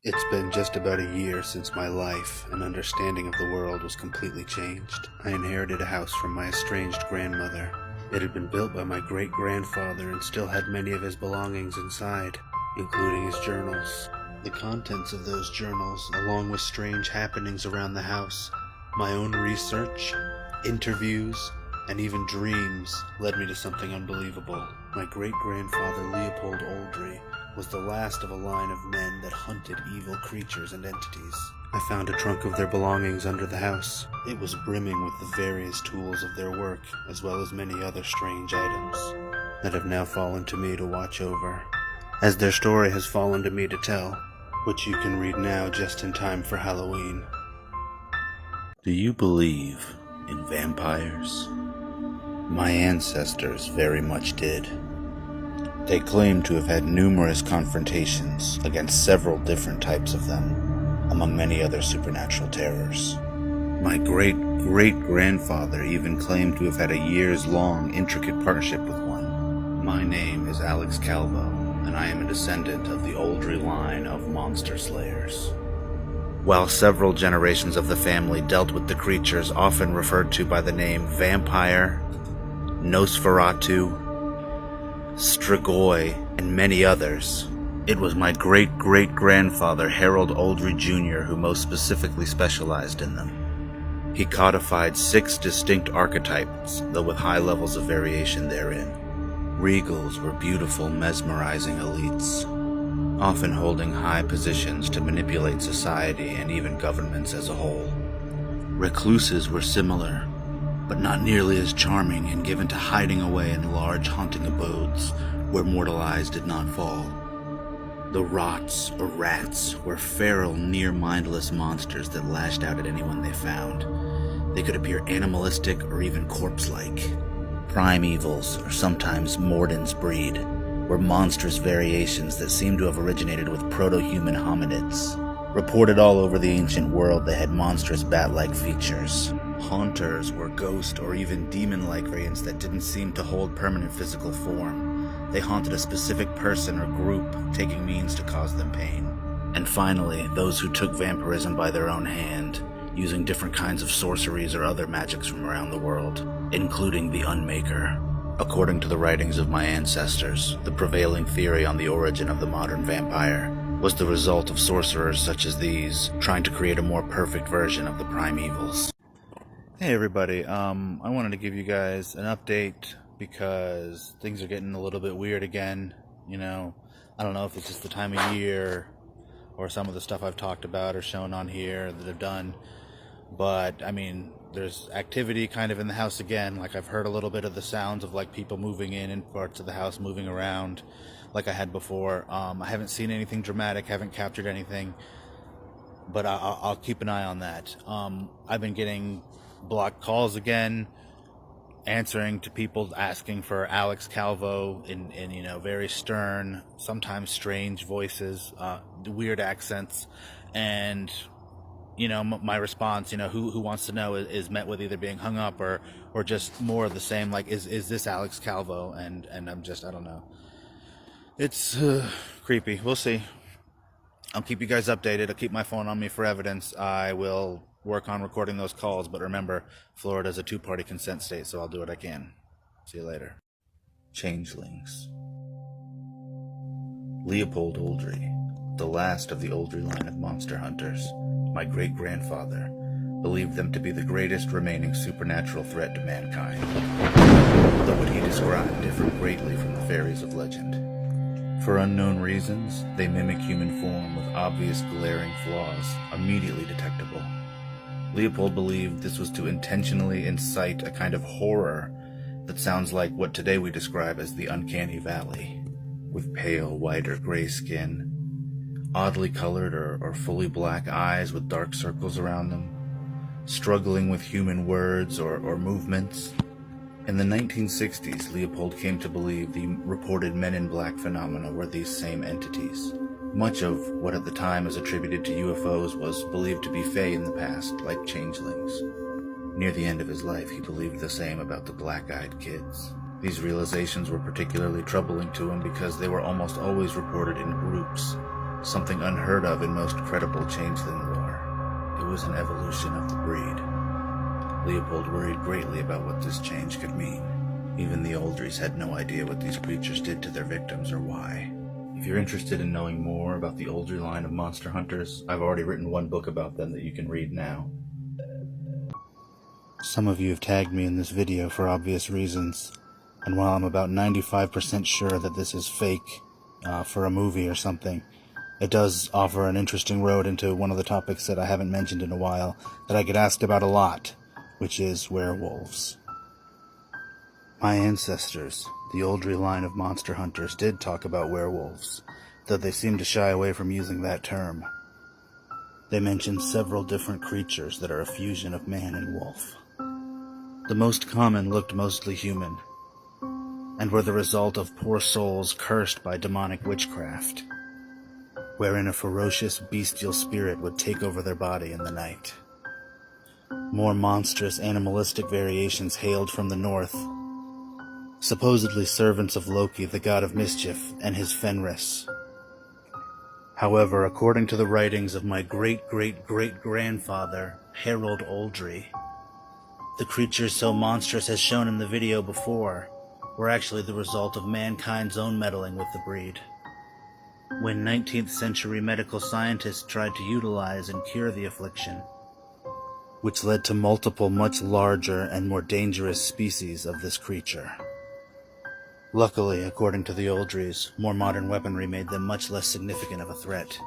It's been just about a year since my life and understanding of the world was completely changed. I inherited a house from my estranged grandmother. It had been built by my great-grandfather and still had many of his belongings inside, including his journals. The contents of those journals, along with strange happenings around the house, my own research, interviews, and even dreams led me to something unbelievable. My great-grandfather Leopold Oldry was the last of a line of men that hunted evil creatures and entities. I found a trunk of their belongings under the house. It was brimming with the various tools of their work, as well as many other strange items that have now fallen to me to watch over, as their story has fallen to me to tell, which you can read now just in time for Halloween. Do you believe in vampires? My ancestors very much did. They claim to have had numerous confrontations against several different types of them, among many other supernatural terrors. My great-great-grandfather even claimed to have had a years-long, intricate partnership with one. My name is Alex Calvo, and I am a descendant of the Oldry line of monster slayers. While several generations of the family dealt with the creatures often referred to by the name vampire, Nosferatu, Strigoi, and many others, it was my great-great-grandfather Harold Oldry Jr. who most specifically specialized in them. He codified 6 distinct archetypes, though with high levels of variation therein. Regals were beautiful, mesmerizing elites, often holding high positions to manipulate society and even governments as a whole. Recluses were similar, but not nearly as charming and given to hiding away in large haunting abodes where mortal eyes did not fall. The rots, or rats, were feral, near-mindless monsters that lashed out at anyone they found. They could appear animalistic or even corpse-like. Primevals, or sometimes Morden's breed, were monstrous variations that seemed to have originated with proto-human hominids. Reported all over the ancient world, they had monstrous bat-like features. Haunters were ghost or even demon-like variants that didn't seem to hold permanent physical form. They haunted a specific person or group, taking means to cause them pain. And finally, those who took vampirism by their own hand, using different kinds of sorceries or other magics from around the world, including the Unmaker. According to the writings of my ancestors, the prevailing theory on the origin of the modern vampire was the result of sorcerers such as these trying to create a more perfect version of the primevals. Hey everybody, I wanted to give you guys an update because things are getting a little bit weird again. I don't know if it's just the time of year or some of the stuff I've talked about or shown on here that I've done, but there's activity kind of in the house again. Like I've heard a little bit of the sounds of like people moving in and parts of the house moving around like I had before. I haven't seen anything dramatic, haven't captured anything, but I'll keep an eye on that. I've been getting blocked calls again, answering to people asking for Alex Calvo in very stern, sometimes strange voices, weird accents, and my response, who wants to know, is met with either being hung up or just more of the same, like, is this Alex Calvo? And I'm just, I don't know. It's creepy. We'll see. I'll keep you guys updated. I'll keep my phone on me for evidence. I will work on recording those calls, but remember, Florida's a 2-party consent state, so I'll do what I can. See you later. Changelings. Leopold Oldry, the last of the Oldry line of monster hunters, my great-grandfather, believed them to be the greatest remaining supernatural threat to mankind, though what he described differed greatly from the fairies of legend. For unknown reasons, they mimic human form with obvious glaring flaws, immediately detectable. Leopold believed this was to intentionally incite a kind of horror that sounds like what today we describe as the uncanny valley, with pale, white or gray skin, oddly colored or fully black eyes with dark circles around them, struggling with human words or movements. In the 1960s, Leopold came to believe the reported Men in Black phenomena were these same entities. Much of what at the time is attributed to UFOs was believed to be fae in the past, like changelings. Near the end of his life, he believed the same about the black-eyed kids. These realizations were particularly troubling to him because they were almost always reported in groups, something unheard of in most credible changeling lore. It was an evolution of the breed. Leopold worried greatly about what this change could mean. Even the Oldries had no idea what these creatures did to their victims or why. If you're interested in knowing more about the Oldry line of monster hunters, I've already written one book about them that you can read now. Some of you have tagged me in this video for obvious reasons, and while I'm about 95% sure that this is fake for a movie or something, it does offer an interesting road into one of the topics that I haven't mentioned in a while that I get asked about a lot, which is werewolves. My ancestors, the Oldry line of monster hunters, did talk about werewolves, though they seem to shy away from using that term. They mentioned several different creatures that are a fusion of man and wolf. The most common looked mostly human, and were the result of poor souls cursed by demonic witchcraft, wherein a ferocious bestial spirit would take over their body in the night. More monstrous animalistic variations hailed from the north, supposedly servants of Loki, the god of mischief, and his Fenris. However, according to the writings of my great-great-great-grandfather, Harold Oldry, the creatures so monstrous as shown in the video before were actually the result of mankind's own meddling with the breed. When 19th century medical scientists tried to utilize and cure the affliction, which led to multiple much larger and more dangerous species of this creature. Luckily, according to the Oldries, more modern weaponry made them much less significant of a threat.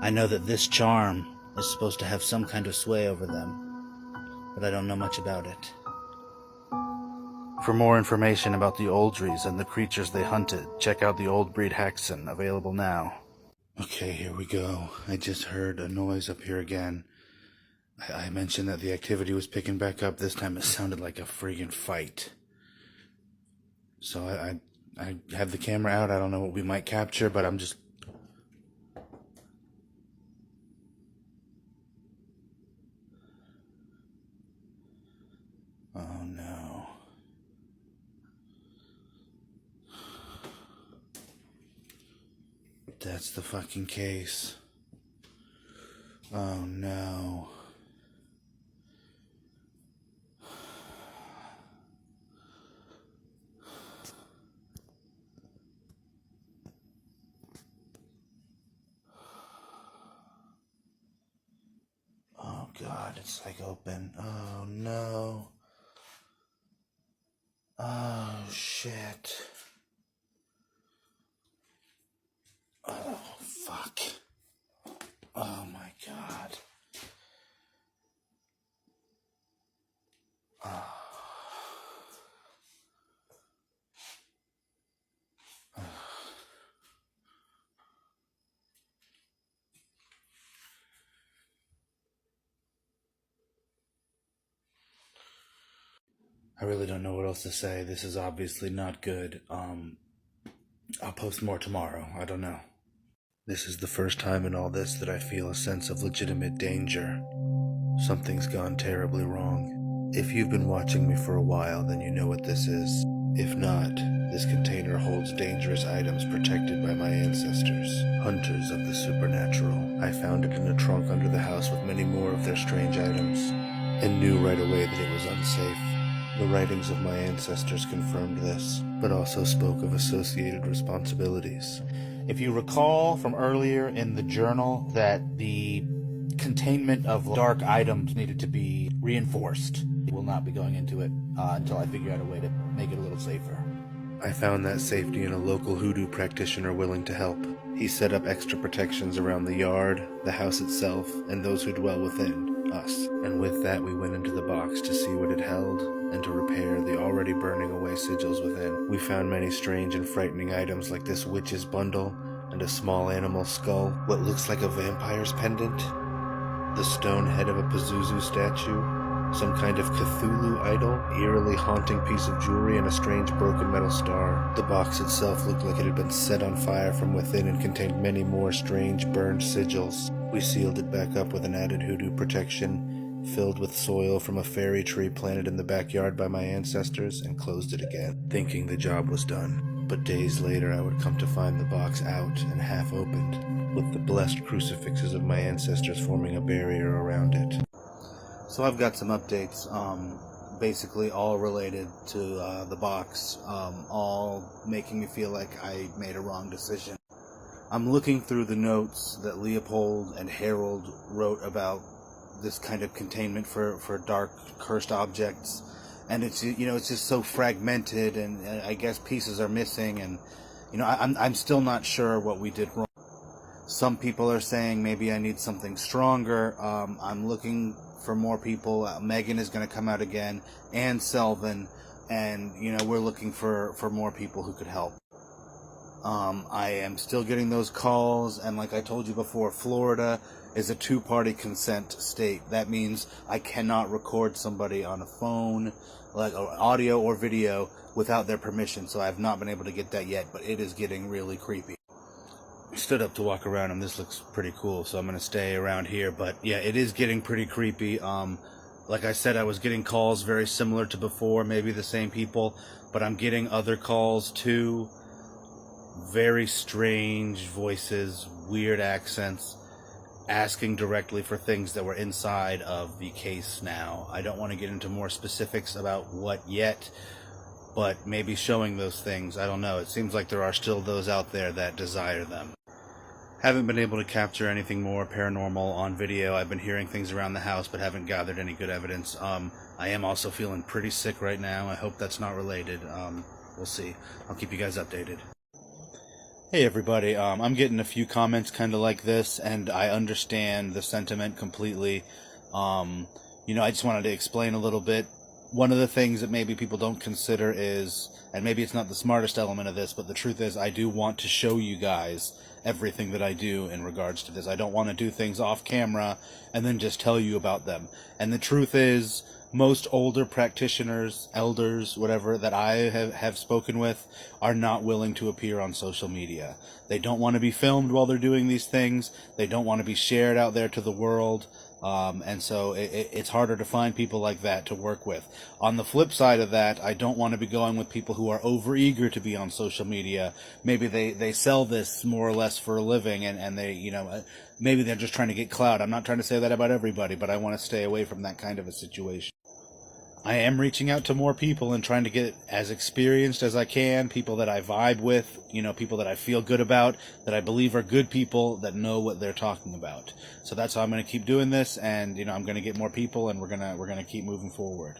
I know that this charm is supposed to have some kind of sway over them, but I don't know much about it. For more information about the Oldries and the creatures they hunted, check out the Old Breed Haxon, available now. Okay, here we go. I just heard a noise up here again. I mentioned that the activity was picking back up. This time it sounded like a friggin' fight. So I have the camera out. I don't know what we might capture, but I'm just... Oh no. That's the fucking case. Oh no. Oh god, it's like open. Oh no. Oh shit. Oh fuck. Oh my god. Oh. I really don't know what else to say. This is obviously not good. I'll post more tomorrow. I don't know. This is the first time in all this that I feel a sense of legitimate danger. Something's gone terribly wrong. If you've been watching me for a while, then you know what this is. If not, this container holds dangerous items protected by my ancestors, hunters of the supernatural. I found it in a trunk under the house with many more of their strange items, and knew right away that it was unsafe. The writings of my ancestors confirmed this, but also spoke of associated responsibilities. If you recall from earlier in the journal that the containment of dark items needed to be reinforced, I will not be going into it until I figure out a way to make it a little safer. I found that safety in a local hoodoo practitioner willing to help. He set up extra protections around the yard, the house itself, and those who dwell within, us. And with that we went into the box to see what it held, and to repair the already burning away sigils within. We found many strange and frightening items like this witch's bundle, and a small animal skull, what looks like a vampire's pendant, the stone head of a Pazuzu statue, some kind of Cthulhu idol, eerily haunting piece of jewelry, and a strange broken metal star. The box itself looked like it had been set on fire from within and contained many more strange burned sigils. We sealed it back up with an added hoodoo protection, filled with soil from a fairy tree planted in the backyard by my ancestors, and closed it again, thinking the job was done. But days later I would come to find the box out and half opened, with the blessed crucifixes of my ancestors forming a barrier around it. So I've got some updates, basically all related to the box, all making me feel like I made a wrong decision. I'm looking through the notes that Leopold and Harold wrote about this kind of containment for dark, cursed objects, and it's just so fragmented, and I guess pieces are missing, and I'm still not sure what we did wrong. Some people are saying maybe I need something stronger. I'm looking for more people. Megan is going to come out again, and Selvin, and we're looking for more people who could help. I am still getting those calls, and like I told you before, Florida is a two-party consent state. That means I cannot record somebody on a phone, like audio or video, without their permission, so I have not been able to get that yet, but it is getting really creepy. I stood up to walk around, and this looks pretty cool, so I'm going to stay around here, but yeah, it is getting pretty creepy. Like I said, I was getting calls very similar to before, maybe the same people, but I'm getting other calls too. Very strange voices, weird accents, asking directly for things that were inside of the case now. I don't want to get into more specifics about what yet, but maybe showing those things. I don't know. It seems like there are still those out there that desire them. Haven't been able to capture anything more paranormal on video. I've been hearing things around the house, but haven't gathered any good evidence. I am also feeling pretty sick right now. I hope that's not related. We'll see. I'll keep you guys updated. Hey everybody, I'm getting a few comments kind of like this, and I understand the sentiment completely. I just wanted to explain a little bit. One of the things that maybe people don't consider is, and maybe it's not the smartest element of this, but the truth is I do want to show you guys everything that I do in regards to this. I don't want to do things off camera and then just tell you about them. And the truth is, most older practitioners, elders, whatever, that I have spoken with are not willing to appear on social media. They don't want to be filmed while they're doing these things. They don't want to be shared out there to the world. And so it's harder to find people like that to work with. On the flip side of that, I don't want to be going with people who are overeager to be on social media. Maybe they sell this more or less for a living, and they, maybe they're just trying to get clout. I'm not trying to say that about everybody, but I want to stay away from that kind of a situation. I am reaching out to more people and trying to get as experienced as I can, people that I vibe with, people that I feel good about, that I believe are good people that know what they're talking about. So that's how I'm going to keep doing this, and I'm going to get more people, and we're going to keep moving forward.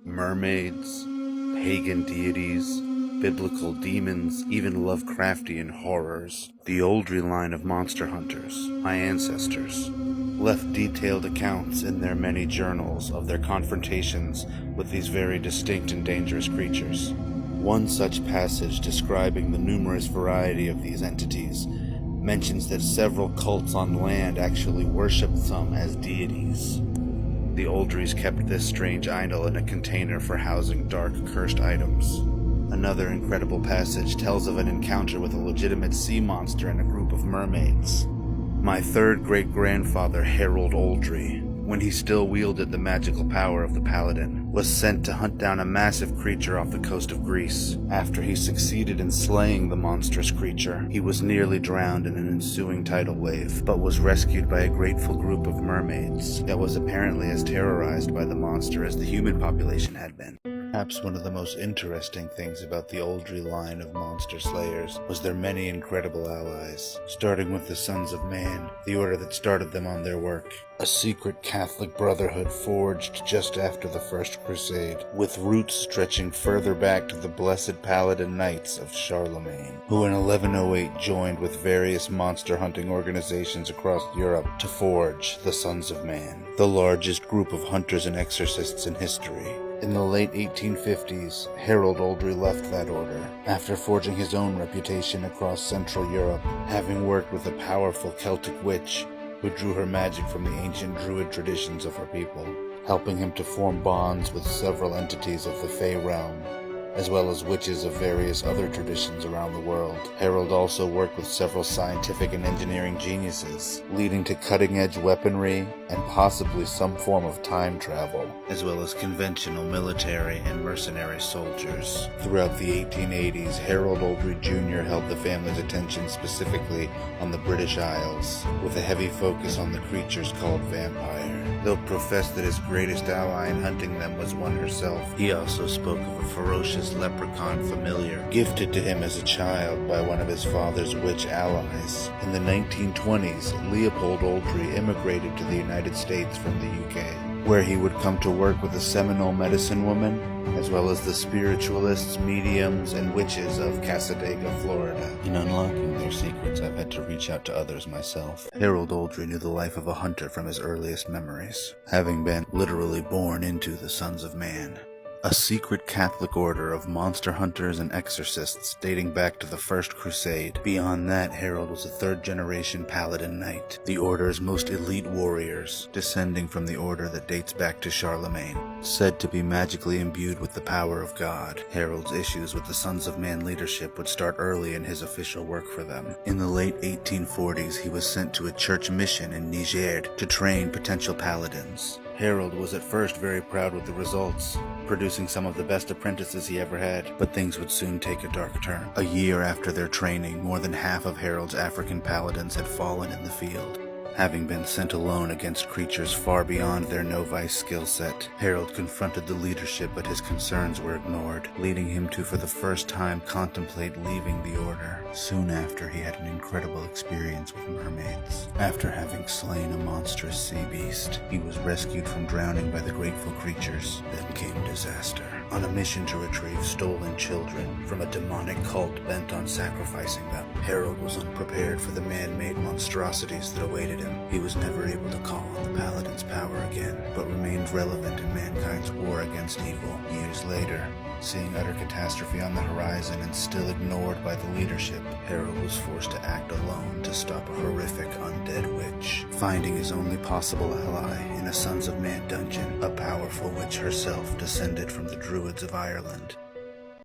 Mermaids, pagan deities, biblical demons, even Lovecraftian horrors. The Oldry line of monster hunters, my ancestors, left detailed accounts in their many journals of their confrontations with these very distinct and dangerous creatures. One such passage describing the numerous variety of these entities mentions that several cults on land actually worshipped some as deities. The Oldries kept this strange idol in a container for housing dark, cursed items. Another incredible passage tells of an encounter with a legitimate sea monster and a group of mermaids. My third great-grandfather, Harold Oldry, when he still wielded the magical power of the paladin, was sent to hunt down a massive creature off the coast of Greece. After he succeeded in slaying the monstrous creature, he was nearly drowned in an ensuing tidal wave, but was rescued by a grateful group of mermaids that was apparently as terrorized by the monster as the human population had been. Perhaps one of the most interesting things about the Oldry line of monster slayers was their many incredible allies, starting with the Sons of Man, the order that started them on their work. A secret Catholic brotherhood forged just after the First Crusade, with roots stretching further back to the Blessed Paladin Knights of Charlemagne, who in 1108 joined with various monster hunting organizations across Europe to forge the Sons of Man, the largest group of hunters and exorcists in history. In the late 1850s, Harold Oldry left that order, after forging his own reputation across Central Europe, having worked with a powerful Celtic witch who drew her magic from the ancient Druid traditions of her people, helping him to form bonds with several entities of the Fey realm. as well as witches of various other traditions around the world. Harold also worked with several scientific and engineering geniuses, leading to cutting-edge weaponry and possibly some form of time travel, as well as conventional military and mercenary soldiers. Throughout the 1880s, Harold Oldry Jr. held the family's attention specifically on the British Isles, with a heavy focus on the creatures called vampire. Though professed that his greatest ally in hunting them was one herself, he also spoke of a ferocious leprechaun familiar, gifted to him as a child by one of his father's witch allies. In the 1920s, Leopold Oldry immigrated to the United States from the UK, where he would come to work with a Seminole medicine woman, as well as the spiritualists, mediums, and witches of Cassadaga, Florida. In unlocking their secrets, I've had to reach out to others myself. Harold Oldry knew the life of a hunter from his earliest memories, having been literally born into the Sons of Man, a secret Catholic order of monster hunters and exorcists dating back to the First Crusade. Beyond that, Harold was a third-generation paladin knight, the order's most elite warriors, descending from the order that dates back to Charlemagne. Said to be magically imbued with the power of God, Harold's issues with the Sons of Man leadership would start early in his official work for them. In the late 1840s, he was sent to a church mission in Niger to train potential paladins. Harold was at first very proud with the results, producing some of the best apprentices he ever had, but things would soon take a dark turn. A year after their training, more than half of Harold's African paladins had fallen in the field, having been sent alone against creatures far beyond their novice skill set. Harold confronted the leadership, but his concerns were ignored, leading him to, for the first time, contemplate leaving the order. Soon after, he had an incredible experience with mermaids. After having slain a monstrous sea beast, he was rescued from drowning by the grateful creatures. Then came disaster. On a mission to retrieve stolen children from a demonic cult bent on sacrificing them, Harold was unprepared for the man-made monstrosities that awaited him. He was never able to call on the Paladin's power again, but remained relevant in mankind's war against evil. Years later, seeing utter catastrophe on the horizon and still ignored by the leadership, Harold was forced to act alone to stop a horrific undead witch, finding his only possible ally in a Sons of Man dungeon, a powerful witch herself descended from the Druids of Ireland.